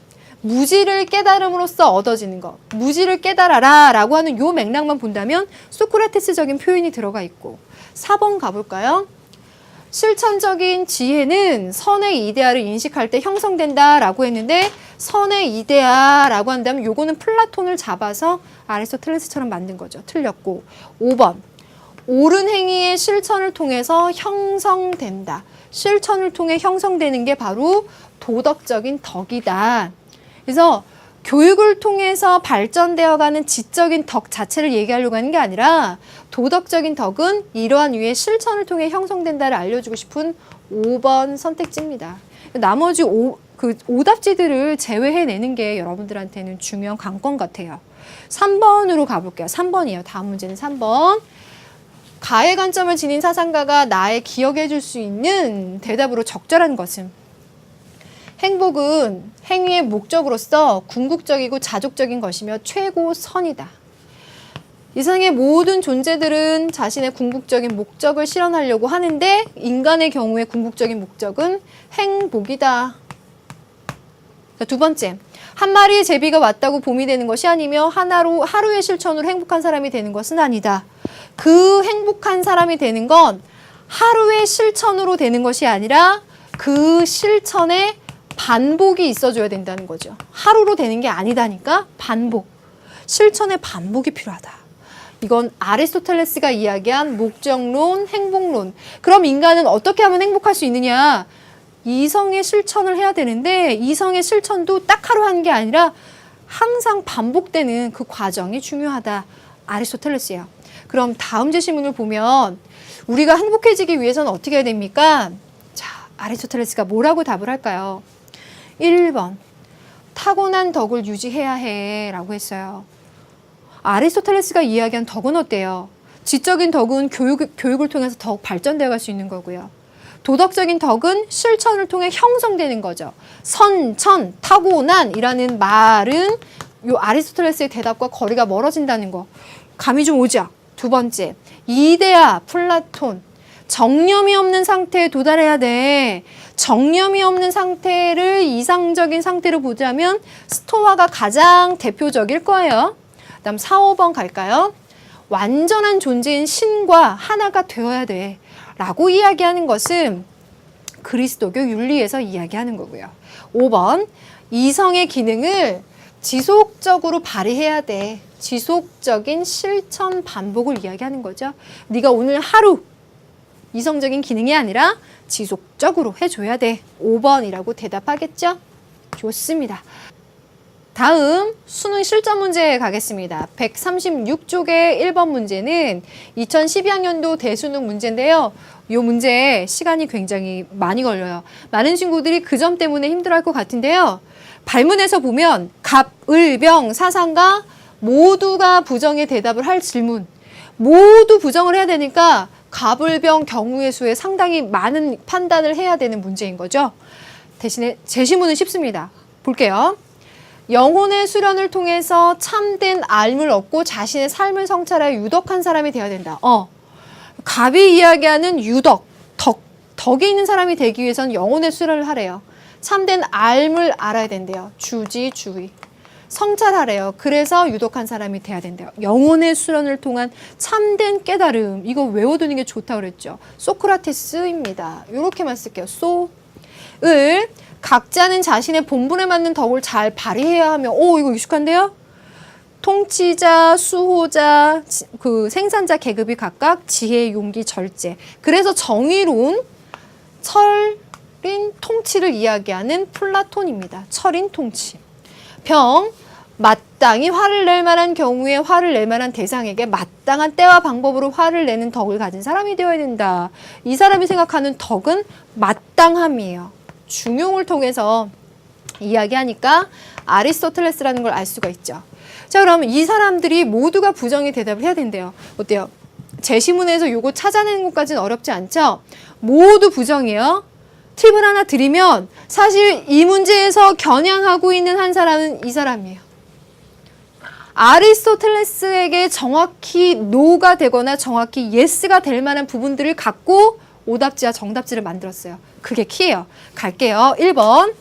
무지를 깨달음으로써 얻어지는 것, 무지를 깨달아라 라고 하는 요 맥락만 본다면 소크라테스적인 표현이 들어가 있고 4번 가볼까요? 실천적인 지혜는 선의 이데아를 인식할 때 형성된다 라고 했는데 선의 이데아 라고 한다면 요거는 플라톤을 잡아서 아리스토텔레스처럼 만든 거죠. 틀렸고 5번 옳은 행위의 실천을 통해서 형성된다. 실천을 통해 형성되는 게 바로 도덕적인 덕이다. 그래서 교육을 통해서 발전되어가는 지적인 덕 자체를 얘기하려고 하는 게 아니라 도덕적인 덕은 이러한 유의 실천을 통해 형성된다를 알려주고 싶은 5번 선택지입니다. 나머지 오답지들을 제외해내는 게 여러분들한테는 중요한 관건 같아요. 3번으로 가볼게요. 3번이에요. 다음 문제는 3번. 가의 관점을 지닌 사상가가 나의 기억해 줄 수 있는 대답으로 적절한 것은 행복은 행위의 목적으로서 궁극적이고 자족적인 것이며 최고선이다. 이 세상의 모든 존재들은 자신의 궁극적인 목적을 실현하려고 하는데 인간의 경우에 궁극적인 목적은 행복이다. 자, 두 번째, 한 마리의 제비가 왔다고 봄이 되는 것이 아니며 하루의 실천으로 행복한 사람이 되는 것은 아니다. 그 행복한 사람이 되는 건 하루의 실천으로 되는 것이 아니라 그 실천에 반복이 있어줘야 된다는 거죠. 하루로 되는 게 아니다니까 반복. 실천의 반복이 필요하다. 이건 아리스토텔레스가 이야기한 목적론, 행복론. 그럼 인간은 어떻게 하면 행복할 수 있느냐? 이성의 실천을 해야 되는데 이성의 실천도 딱 하루 하는 게 아니라 항상 반복되는 그 과정이 중요하다. 아리스토텔레스예요. 그럼 다음 제시문을 보면 우리가 행복해지기 위해서는 어떻게 해야 됩니까? 자, 아리스토텔레스가 뭐라고 답을 할까요? 1번 타고난 덕을 유지해야 해 라고 했어요. 아리스토텔레스가 이야기한 덕은 어때요? 지적인 덕은 교육을 통해서 더욱 발전되어 갈 수 있는 거고요. 도덕적인 덕은 실천을 통해 형성되는 거죠. 선천, 타고난이라는 말은 요 아리스토텔레스의 대답과 거리가 멀어진다는 거. 감이 좀 오죠? 두 번째, 이데아, 플라톤. 정념이 없는 상태에 도달해야 돼. 정념이 없는 상태를 이상적인 상태로 보자면 스토아가 가장 대표적일 거예요. 그다음 4, 5번 갈까요? 완전한 존재인 신과 하나가 되어야 돼. 라고 이야기하는 것은 그리스도교 윤리에서 이야기하는 거고요. 5번, 이성의 기능을 지속적으로 발휘해야 돼. 지속적인 실천 반복을 이야기하는 거죠. 네가 오늘 하루 이성적인 기능이 아니라 지속적으로 해줘야 돼. 5번이라고 대답하겠죠? 좋습니다. 다음 수능 실전 문제 가겠습니다. 136쪽의 1번 문제는 2012학년도 대수능 문제인데요. 이 문제 시간이 굉장히 많이 걸려요. 많은 친구들이 그 점 때문에 힘들어할 것 같은데요. 발문에서 보면 갑, 을, 병, 사상가 모두가 부정의 대답을 할 질문. 모두 부정을 해야 되니까 갑을병 경우의 수에 상당히 많은 판단을 해야 되는 문제인 거죠. 대신에 제시문은 쉽습니다. 볼게요. 영혼의 수련을 통해서 참된 알을 얻고 자신의 삶을 성찰하여 유덕한 사람이 되어야 된다. 갑이 이야기하는 유덕, 덕이 있는 사람이 되기 위해서는 영혼의 수련을 하래요. 참된 알을 알아야 된대요. 주지, 주의. 성찰하래요. 그래서 유독한 사람이 돼야 된대요. 영혼의 수련을 통한 참된 깨달음. 이거 외워두는 게 좋다고 그랬죠. 소크라테스입니다. 이렇게만 쓸게요. 을 각자는 자신의 본분에 맞는 덕을 잘 발휘해야 하며 이거 익숙한데요? 통치자, 수호자, 그 생산자 계급이 각각 지혜, 용기, 절제. 그래서 정의로운 철인 통치를 이야기하는 플라톤입니다. 철인 통치. 병, 마땅히 화를 낼 만한 경우에 화를 낼 만한 대상에게 마땅한 때와 방법으로 화를 내는 덕을 가진 사람이 되어야 된다. 이 사람이 생각하는 덕은 마땅함이에요. 중용을 통해서 이야기하니까 아리스토텔레스라는 걸 알 수가 있죠. 자, 그러면 이 사람들이 모두가 부정의 대답을 해야 된대요. 어때요? 제시문에서 요거 찾아내는 것까지는 어렵지 않죠? 모두 부정이에요. 팁을 하나 드리면 사실 이 문제에서 겨냥하고 있는 한 사람은 이 사람이에요. 아리스토텔레스에게 정확히 노가 되거나 정확히 예스가 될 만한 부분들을 갖고 오답지와 정답지를 만들었어요. 그게 키예요. 갈게요. 1번.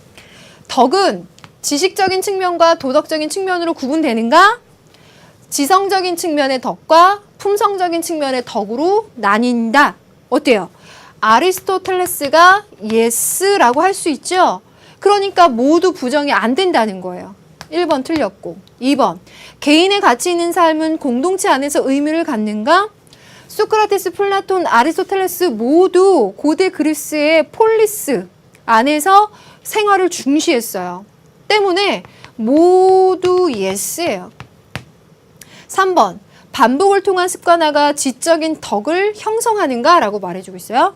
덕은 지식적인 측면과 도덕적인 측면으로 구분되는가? 지성적인 측면의 덕과 품성적인 측면의 덕으로 나뉜다. 어때요? 아리스토텔레스가 예스라고 할 수 있죠? 그러니까 모두 부정이 안 된다는 거예요. 1번 틀렸고. 2번, 개인의 가치 있는 삶은 공동체 안에서 의미를 갖는가? 소크라테스, 플라톤, 아리스토텔레스 모두 고대 그리스의 폴리스 안에서 생활을 중시했어요. 때문에 모두 예스예요. 3번, 반복을 통한 습관화가 지적인 덕을 형성하는가? 라고 말해주고 있어요.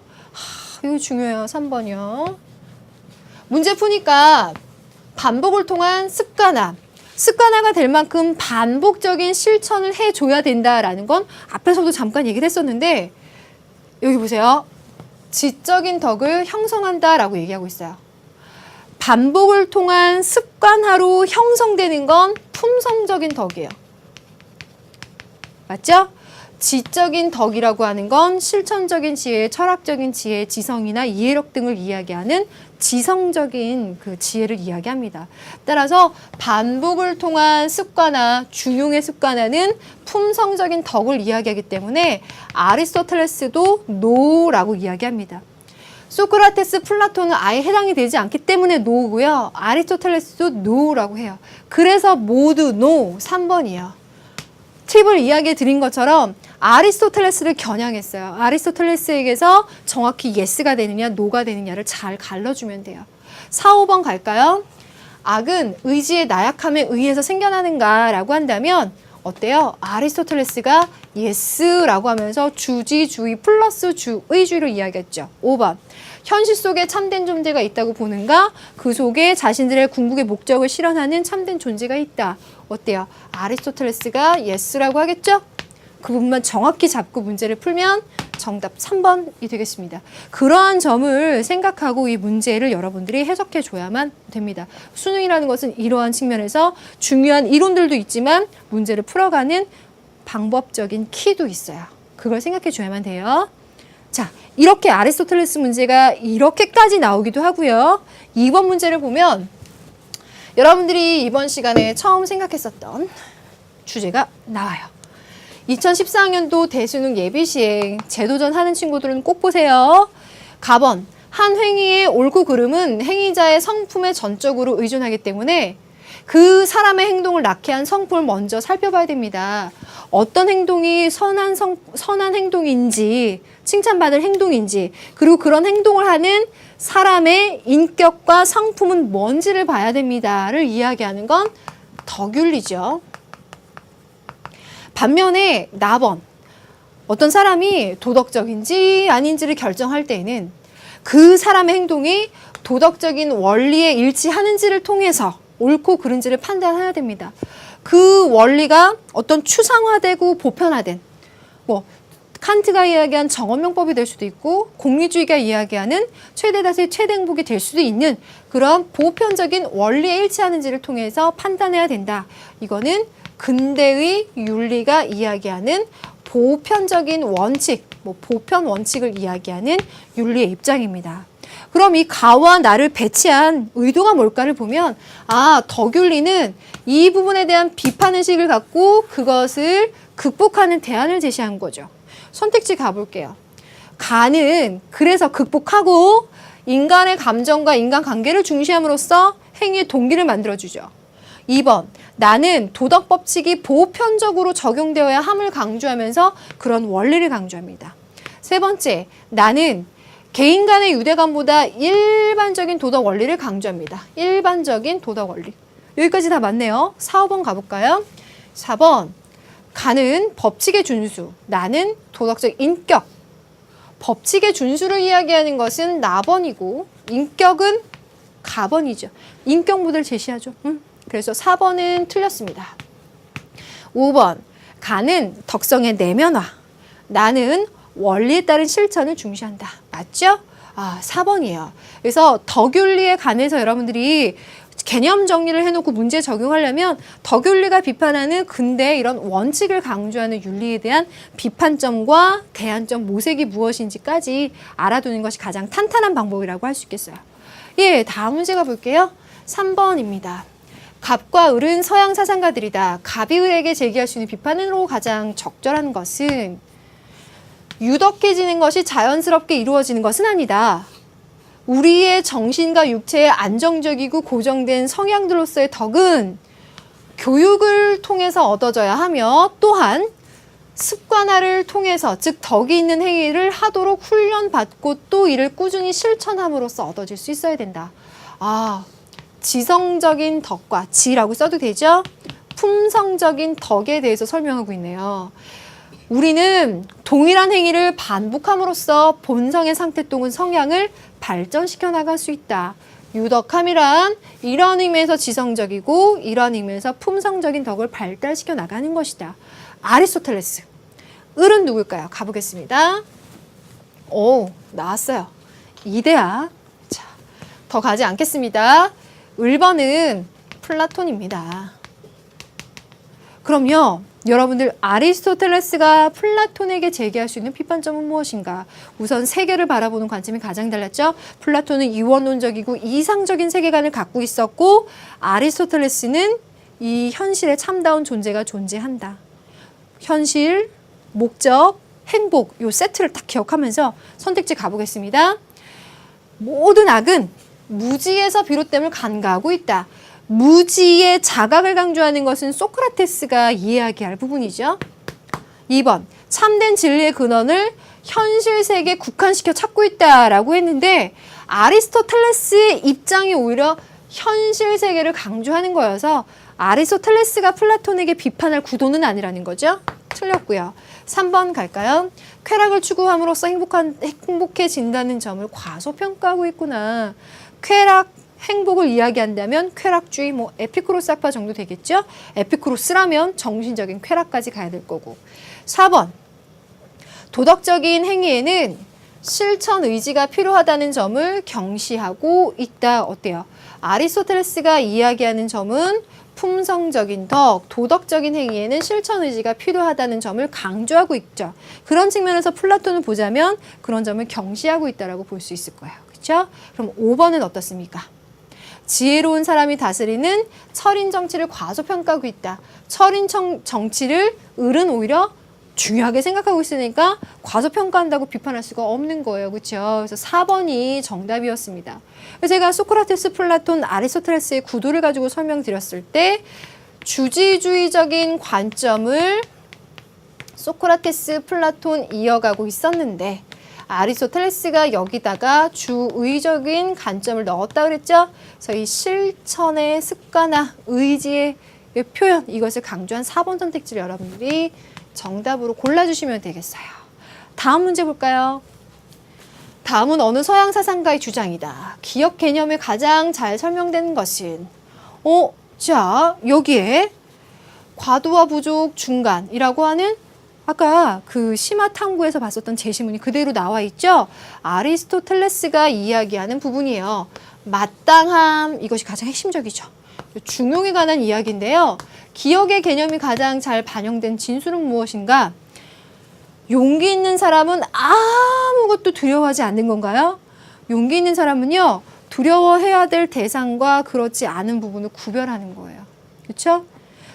이거 중요해요. 3번이요. 문제 푸니까 반복을 통한 습관화가 될 만큼 반복적인 실천을 해줘야 된다라는 건 앞에서도 잠깐 얘기를 했었는데 여기 보세요. 지적인 덕을 형성한다라고 얘기하고 있어요. 반복을 통한 습관화로 형성되는 건 품성적인 덕이에요. 맞죠? 지적인 덕이라고 하는 건 실천적인 지혜, 철학적인 지혜, 지성이나 이해력 등을 이야기하는 지성적인 그 지혜를 이야기합니다. 따라서 반복을 통한 습관화, 중용의 습관화는 품성적인 덕을 이야기하기 때문에 아리스토텔레스도 노라고 이야기합니다. 소크라테스, 플라톤은 아예 해당이 되지 않기 때문에 노고요. 아리스토텔레스도 노라고 해요. 그래서 모두 노, 3번이에요. 팁을 이야기해 드린 것처럼 아리스토텔레스를 겨냥했어요. 아리스토텔레스에게서 정확히 예스가 되느냐 노가 되느냐를 잘 갈라주면 돼요. 4, 5번 갈까요? 악은 의지의 나약함에 의해서 생겨나는가 라고 한다면 어때요? 아리스토텔레스가 예스라고 하면서 주지주의 플러스 주의주의를 이야기했죠. 5번, 현실 속에 참된 존재가 있다고 보는가? 그 속에 자신들의 궁극의 목적을 실현하는 참된 존재가 있다. 어때요? 아리스토텔레스가 예스라고 하겠죠? 그 부분만 정확히 잡고 문제를 풀면 정답 3번이 되겠습니다. 그러한 점을 생각하고 이 문제를 여러분들이 해석해 줘야만 됩니다. 수능이라는 것은 이러한 측면에서 중요한 이론들도 있지만 문제를 풀어가는 방법적인 키도 있어요. 그걸 생각해 줘야만 돼요. 자, 이렇게 아리스토텔레스 문제가 이렇게까지 나오기도 하고요. 2번 문제를 보면 여러분들이 이번 시간에 처음 생각했었던 주제가 나와요. 2014학년도 대수능 예비시행 재도전 하는 친구들은 꼭 보세요. 가번, 한 행위의 옳고 그름은 행위자의 성품에 전적으로 의존하기 때문에 그 사람의 행동을 낳게 한 성품을 먼저 살펴봐야 됩니다. 어떤 행동이 선한 행동인지, 칭찬받을 행동인지, 그리고 그런 행동을 하는 사람의 인격과 성품은 뭔지를 봐야 됩니다를 이야기하는 건 덕윤리죠. 반면에 나번, 어떤 사람이 도덕적인지 아닌지를 결정할 때에는 그 사람의 행동이 도덕적인 원리에 일치하는지를 통해서 옳고 그른지를 판단해야 됩니다. 그 원리가 어떤 추상화되고 보편화된 칸트가 이야기한 정언명법이 될 수도 있고 공리주의가 이야기하는 최대 다수의 최대 행복이 될 수도 있는 그런 보편적인 원리에 일치하는지를 통해서 판단해야 된다. 이거는 근대의 윤리가 이야기하는 보편적인 원칙, 보편 원칙을 이야기하는 윤리의 입장입니다. 그럼 이 가와 나를 배치한 의도가 뭘까를 보면 덕윤리는 이 부분에 대한 비판의식을 갖고 그것을 극복하는 대안을 제시한 거죠. 선택지 가볼게요. 가는 그래서 극복하고 인간의 감정과 인간관계를 중시함으로써 행위의 동기를 만들어주죠. 2번, 나는 도덕법칙이 보편적으로 적용되어야 함을 강조하면서 그런 원리를 강조합니다. 세 번째, 나는 개인 간의 유대감보다 일반적인 도덕 원리를 강조합니다. 일반적인 도덕 원리. 여기까지 다 맞네요. 4, 5번 가볼까요? 4번, 가는 법칙의 준수, 나는 도덕적 인격. 법칙의 준수를 이야기하는 것은 나번이고 인격은 가번이죠. 인격 모델을 제시하죠. 그래서 4번은 틀렸습니다. 5번, 가는 덕성의 내면화, 나는 원리에 따른 실천을 중시한다. 맞죠? 4번이에요. 그래서 덕윤리에 관해서 여러분들이 개념 정리를 해놓고 문제 적용하려면 덕윤리가 비판하는 근대의 이런 원칙을 강조하는 윤리에 대한 비판점과 대안점, 모색이 무엇인지까지 알아두는 것이 가장 탄탄한 방법이라고 할 수 있겠어요. 예, 다음 문제 가볼게요. 3번입니다. 갑과 을은 서양 사상가들이다. 갑이 을에게 제기할 수 있는 비판으로 가장 적절한 것은 유덕해지는 것이 자연스럽게 이루어지는 것은 아니다. 우리의 정신과 육체의 안정적이고 고정된 성향들로서의 덕은 교육을 통해서 얻어져야 하며 또한 습관화를 통해서 즉 덕이 있는 행위를 하도록 훈련받고 또 이를 꾸준히 실천함으로써 얻어질 수 있어야 된다. 지성적인 덕과 지라고 써도 되죠? 품성적인 덕에 대해서 설명하고 있네요. 우리는 동일한 행위를 반복함으로써 본성의 상태 또는 성향을 발전시켜 나갈 수 있다. 유덕함이란 이런 의미에서 지성적이고 이런 의미에서 품성적인 덕을 발달시켜 나가는 것이다. 아리스토텔레스. 을은 누굴까요? 가보겠습니다. 오, 나왔어요. 이데아. 자, 더 가지 않겠습니다. 1번은 플라톤입니다. 그럼요, 여러분들 아리스토텔레스가 플라톤에게 제기할 수 있는 비판점은 무엇인가? 우선 세계를 바라보는 관점이 가장 달랐죠. 플라톤은 이원론적이고 이상적인 세계관을 갖고 있었고 아리스토텔레스는 이 현실에 참다운 존재가 존재한다. 현실, 목적, 행복 요 세트를 딱 기억하면서 선택지 가보겠습니다. 모든 악은 무지에서 비롯됨을 간과하고 있다. 무지의 자각을 강조하는 것은 소크라테스가 이야기할 부분이죠. 2번, 참된 진리의 근원을 현실 세계에 국한시켜 찾고 있다라고 했는데 아리스토텔레스의 입장이 오히려 현실 세계를 강조하는 거여서 아리스토텔레스가 플라톤에게 비판할 구도는 아니라는 거죠. 틀렸고요. 3번 갈까요? 쾌락을 추구함으로써 행복해진다는 점을 과소평가하고 있구나. 쾌락, 행복을 이야기한다면 쾌락주의, 에피쿠로스 학파 정도 되겠죠? 에피쿠로스라면 정신적인 쾌락까지 가야 될 거고. 4번, 도덕적인 행위에는 실천 의지가 필요하다는 점을 경시하고 있다. 어때요? 아리스토텔레스가 이야기하는 점은 품성적인 덕, 도덕적인 행위에는 실천 의지가 필요하다는 점을 강조하고 있죠. 그런 측면에서 플라톤을 보자면 그런 점을 경시하고 있다고 볼 수 있을 거예요. 그렇죠? 그럼 5번은 어떻습니까? 지혜로운 사람이 다스리는 철인 정치를 과소평가하고 있다. 철인 정치를 을은 오히려 중요하게 생각하고 있으니까 과소평가한다고 비판할 수가 없는 거예요. 그렇죠? 그래서 4번이 정답이었습니다. 제가 소크라테스, 플라톤, 아리스토텔레스의 구도를 가지고 설명드렸을 때 주지주의적인 관점을 소크라테스, 플라톤 이어가고 있었는데 아리스토텔레스가 여기다가 주의적인 관점을 넣었다 그랬죠? 그래서 이 실천의 습관화, 의지의 표현 이것을 강조한 4번 선택지를 여러분들이 정답으로 골라주시면 되겠어요. 다음 문제 볼까요? 다음은 어느 서양 사상가의 주장이다. 기억 개념에 가장 잘 설명되는 것은 자 여기에 과도와 부족 중간이라고 하는 아까 그 심화탐구에서 봤었던 제시문이 그대로 나와 있죠. 아리스토텔레스가 이야기하는 부분이에요. 마땅함 이것이 가장 핵심적이죠. 중용에 관한 이야기인데요. 기억의 개념이 가장 잘 반영된 진술은 무엇인가? 용기 있는 사람은 아무것도 두려워하지 않는 건가요? 용기 있는 사람은요. 두려워해야 될 대상과 그렇지 않은 부분을 구별하는 거예요. 그렇죠?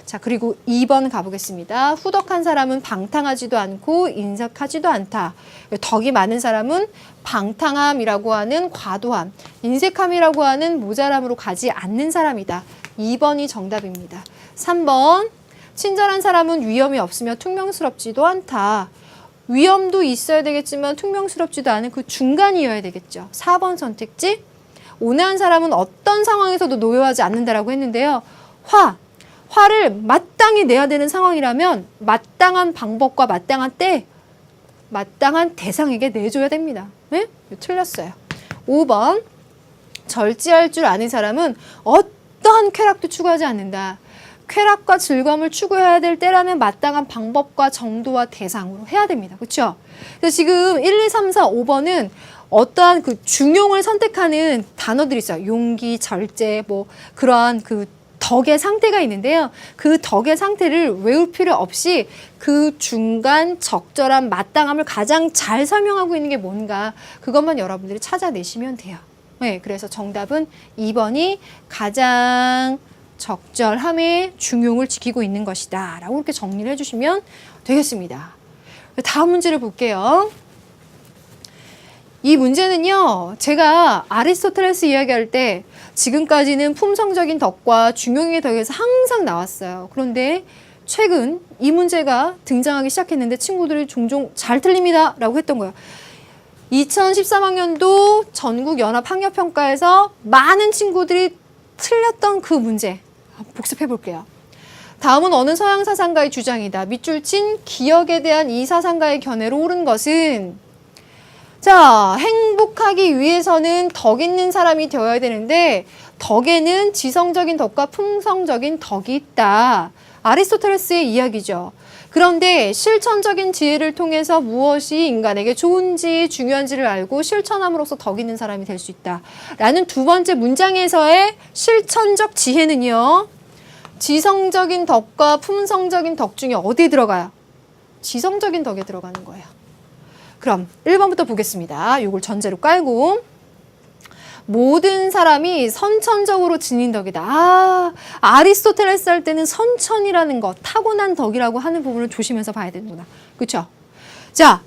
자, 그리고 2번 가보겠습니다. 후덕한 사람은 방탕하지도 않고 인색하지도 않다. 덕이 많은 사람은 방탕함이라고 하는 과도함, 인색함이라고 하는 모자람으로 가지 않는 사람이다. 2번이 정답입니다. 3번, 친절한 사람은 위험이 없으며 퉁명스럽지도 않다. 위험도 있어야 되겠지만 퉁명스럽지도 않은 그 중간이어야 되겠죠. 4번 선택지, 온화한 사람은 어떤 상황에서도 노여하지 않는다라고 했는데요. 화를 마땅히 내야 되는 상황이라면 마땅한 방법과 마땅한 때, 마땅한 대상에게 내줘야 됩니다. 네? 틀렸어요. 5번, 절제할 줄 아는 사람은 어떠한 쾌락도 추구하지 않는다. 쾌락과 즐거움을 추구해야 될 때라면 마땅한 방법과 정도와 대상으로 해야 됩니다. 그렇죠? 그래서 지금 1, 2, 3, 4, 5번은 어떠한 그 중용을 선택하는 단어들이 있어요. 용기, 절제, 그러한 그 덕의 상태가 있는데요. 그 덕의 상태를 외울 필요 없이 그 중간 적절한 마땅함을 가장 잘 설명하고 있는 게 뭔가 그것만 여러분들이 찾아내시면 돼요. 네, 그래서 정답은 2번이 가장 적절함의 중용을 지키고 있는 것이다 라고 이렇게 정리를 해주시면 되겠습니다. 다음 문제를 볼게요. 이 문제는요, 제가 아리스토텔레스 이야기할 때 지금까지는 품성적인 덕과 중용의 덕에서 항상 나왔어요. 그런데 최근 이 문제가 등장하기 시작했는데 친구들이 종종 잘 틀립니다 라고 했던 거예요. 2013학년도 전국연합학력평가에서 많은 친구들이 틀렸던 그 문제 복습해 볼게요. 다음은 어느 서양 사상가의 주장이다. 밑줄 친 기억에 대한 이 사상가의 견해로 옳은 것은, 자, 행복하기 위해서는 덕 있는 사람이 되어야 되는데 덕에는 지성적인 덕과 품성적인 덕이 있다. 아리스토텔레스의 이야기죠. 그런데 실천적인 지혜를 통해서 무엇이 인간에게 좋은지 중요한지를 알고 실천함으로써 덕 있는 사람이 될 수 있다. 라는 두 번째 문장에서의 실천적 지혜는요, 지성적인 덕과 품성적인 덕 중에 어디에 들어가요? 지성적인 덕에 들어가는 거예요. 그럼 1번부터 보겠습니다. 이걸 전제로 깔고. 모든 사람이 선천적으로 지닌 덕이다. 아리스토텔레스 할 때는 선천이라는 것, 타고난 덕이라고 하는 부분을 조심해서 봐야 되는구나. 그렇죠? 자,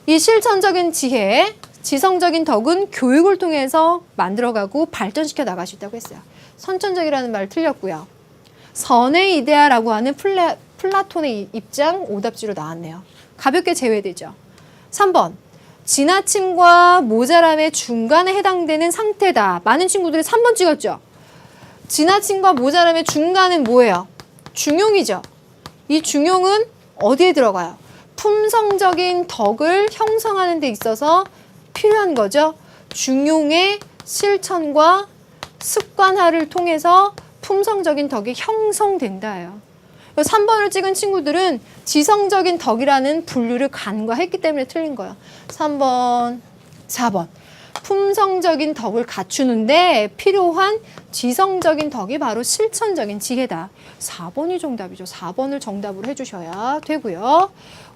이 실천적인 지혜, 지성적인 덕은 교육을 통해서 만들어가고 발전시켜 나갈 수 있다고 했어요. 선천적이라는 말 틀렸고요. 선의 이데아라고 하는 플라톤의 입장 오답지로 나왔네요. 가볍게 제외되죠. 3번. 지나침과 모자람의 중간에 해당되는 상태다. 많은 친구들이 3번 찍었죠. 지나침과 모자람의 중간은 뭐예요? 중용이죠. 이 중용은 어디에 들어가요? 품성적인 덕을 형성하는 데 있어서 필요한 거죠. 중용의 실천과 습관화를 통해서 품성적인 덕이 형성된다예요. 3번을 찍은 친구들은 지성적인 덕이라는 분류를 간과했기 때문에 틀린 거예요. 3번, 4번. 품성적인 덕을 갖추는데 필요한 지성적인 덕이 바로 실천적인 지혜다. 4번이 정답이죠. 4번을 정답으로 해주셔야 되고요.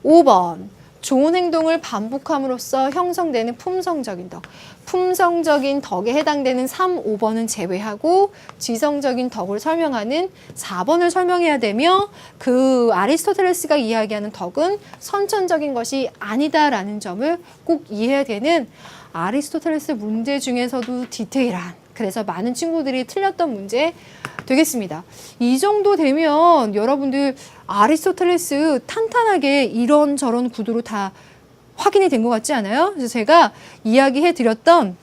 5번. 좋은 행동을 반복함으로써 형성되는 품성적인 덕. 품성적인 덕에 해당되는 3, 5번은 제외하고 지성적인 덕을 설명하는 4번을 설명해야 되며, 그 아리스토텔레스가 이야기하는 덕은 선천적인 것이 아니다라는 점을 꼭 이해해야 되는 아리스토텔레스 문제 중에서도 디테일한, 그래서 많은 친구들이 틀렸던 문제 되겠습니다. 이 정도 되면 여러분들 아리스토텔레스 탄탄하게 이런저런 구도로 다 확인이 된 것 같지 않아요? 그래서 제가 이야기해 드렸던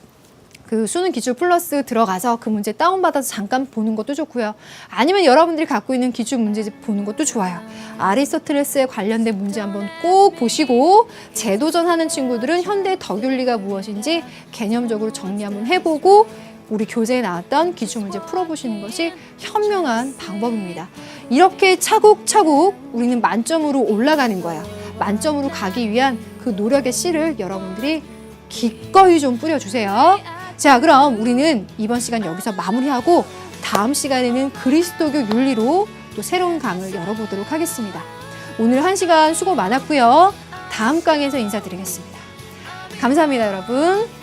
그 수능 기출 플러스 들어가서 그 문제 다운받아서 잠깐 보는 것도 좋고요. 아니면 여러분들이 갖고 있는 기출 문제 보는 것도 좋아요. 아리스토텔레스에 관련된 문제 한번 꼭 보시고, 재도전하는 친구들은 현대 덕윤리가 무엇인지 개념적으로 정리 한번 해보고 우리 교재에 나왔던 기출문제 풀어보시는 것이 현명한 방법입니다. 이렇게 차곡차곡 우리는 만점으로 올라가는 거예요. 만점으로 가기 위한 그 노력의 씨를 여러분들이 기꺼이 좀 뿌려주세요. 자, 그럼 우리는 이번 시간 여기서 마무리하고 다음 시간에는 그리스도교 윤리로 또 새로운 강을 열어보도록 하겠습니다. 오늘 1시간 수고 많았고요. 다음 강에서 인사드리겠습니다. 감사합니다, 여러분.